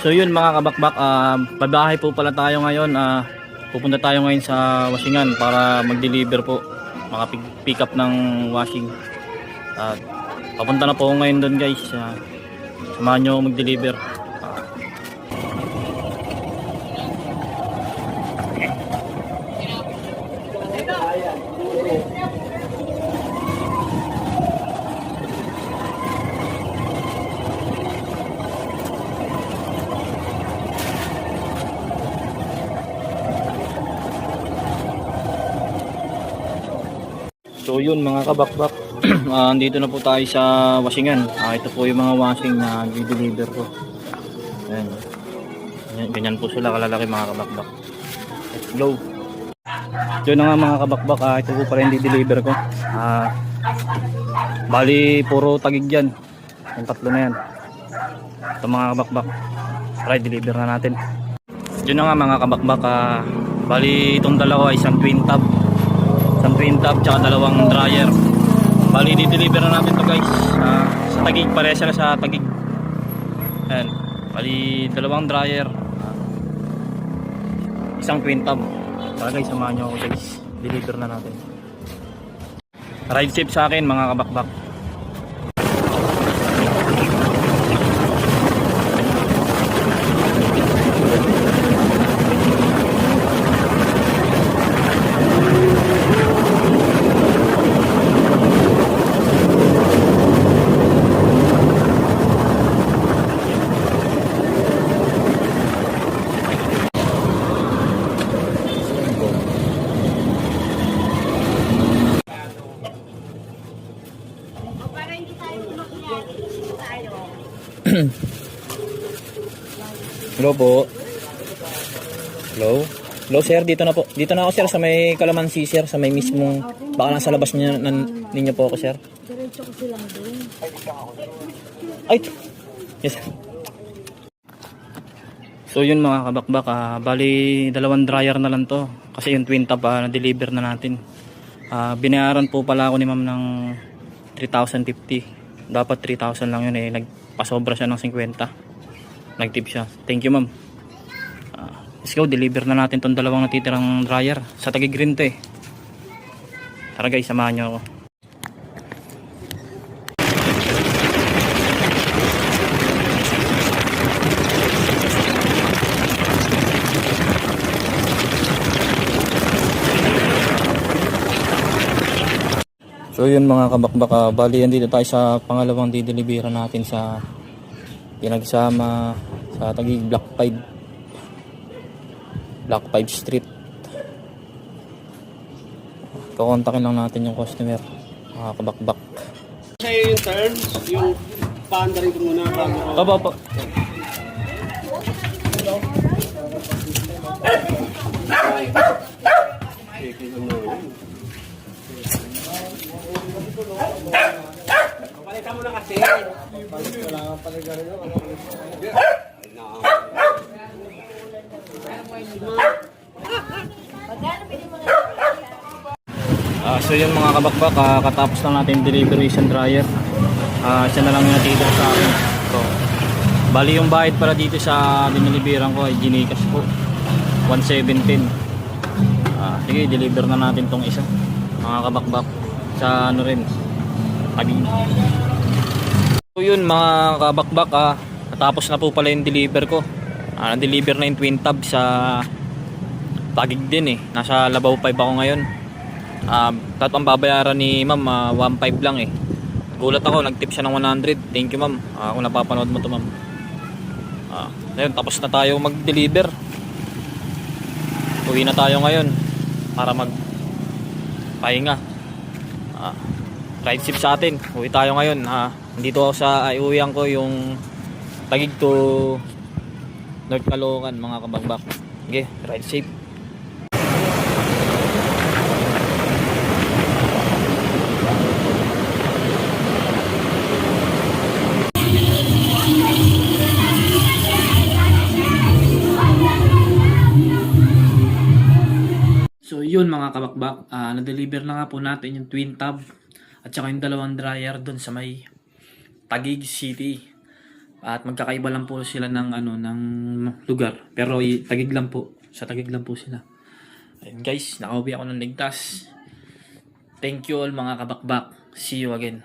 So yun mga kabakbak, babahay po pala tayo ngayon. Pupunta tayo ngayon sa washingan para mag-deliver po, pick up ng washing. Papunta na po ako ngayon doon guys. Samahan nyo ako mag-deliver. So yun mga kabakbak, andito na po tayo sa washingan. Ito po yung mga washing na i-deliver ko. Ayan. Ganyan po sila kalalaki mga kabakbak. Let's go. Yun na nga mga kabakbak, ito po pa rin i-deliver ko. Bali puro tagig yan. Yung tatlo na yan. Ito mga kabakbak, try deliver na natin. Yun na nga mga kabakbak, bali itong dalawa isang twin tub tsaka dalawang dryer. Bali di-deliver na natin to guys sa tagig, pareha sila sa tagig. Ayan. Bali dalawang dryer, isang twin tub. Tara guys, samahan nyo ako guys, deliver na natin. Ride safe sa akin mga kabakbak. Hello po. Hello sir, dito na po. Dito na ako sir sa may Kalamansi sir, sa may mismong, baka nasa labas niyo ninyo po ako sir. Diretso ko silang doon. Ay. Yes. So yun mga kabakbak, bali dalawang dryer na lang to kasi yung twin tub na-deliver na natin. Binayaran po pala ako ni ma'am ng 3,050. Dapat 3,000 lang yun nagpasobra siya ng 50. Nag-tip siya. Thank you ma'am. Let's go, deliver na natin tong dalawang natitirang dryer. Sa Taguig rin to eh. Tara guys, samahan nyo ako. So yun mga kabakbaka, bali andito tayo sa pangalawang dideliveran natin sa pinagsama sa Taguig Block 5 Street. Kukontakin lang natin yung customer, mga kabakbak. Sa'yo yung turns, yung paandarin ko muna bago. Opo. Palitan mo na kasi. Wala nga paligarin ako. So yun mga kabakbak, katapos lang natin delivery sa dryer. Siya na lang yung natitira sa akin. So, bali yung bayad para dito sa dineliveran ko ay Gcash po, 117. Sige, deliver na natin tong isa mga kabakbak sa ano rin, Taguig. So yun mga kabakbak, natapos na po pala yung deliver ko. Na-deliver na yung twin tub sa Taguig din nasa Labaw 5 ako ngayon. Ang babayaran ni ma'am 1.5 lang Gulat ako, nag-tip siya ng 100. Thank you ma'am, kung napapanood mo to ma'am. Ayun, tapos na tayo mag-deliver. Uwi na tayo ngayon para mag-pahinga. Ride safe sa atin. Uwi tayo ngayon. Dito ako sa iuwihan ko yung Taguig to North Caloocan mga kabakbak. Okay, ride safe. So yun mga kabakbak, na-deliver na nga po natin yung twin tub at saka yung dalawang dryer dun sa may Taguig City. At magkakaiba lang po sila ng ng lugar. Pero Taguig lang po. Sa Taguig lang po sila. Ayun guys, nakauwi ako ng ligtas. Thank you all mga kabakbak. See you again.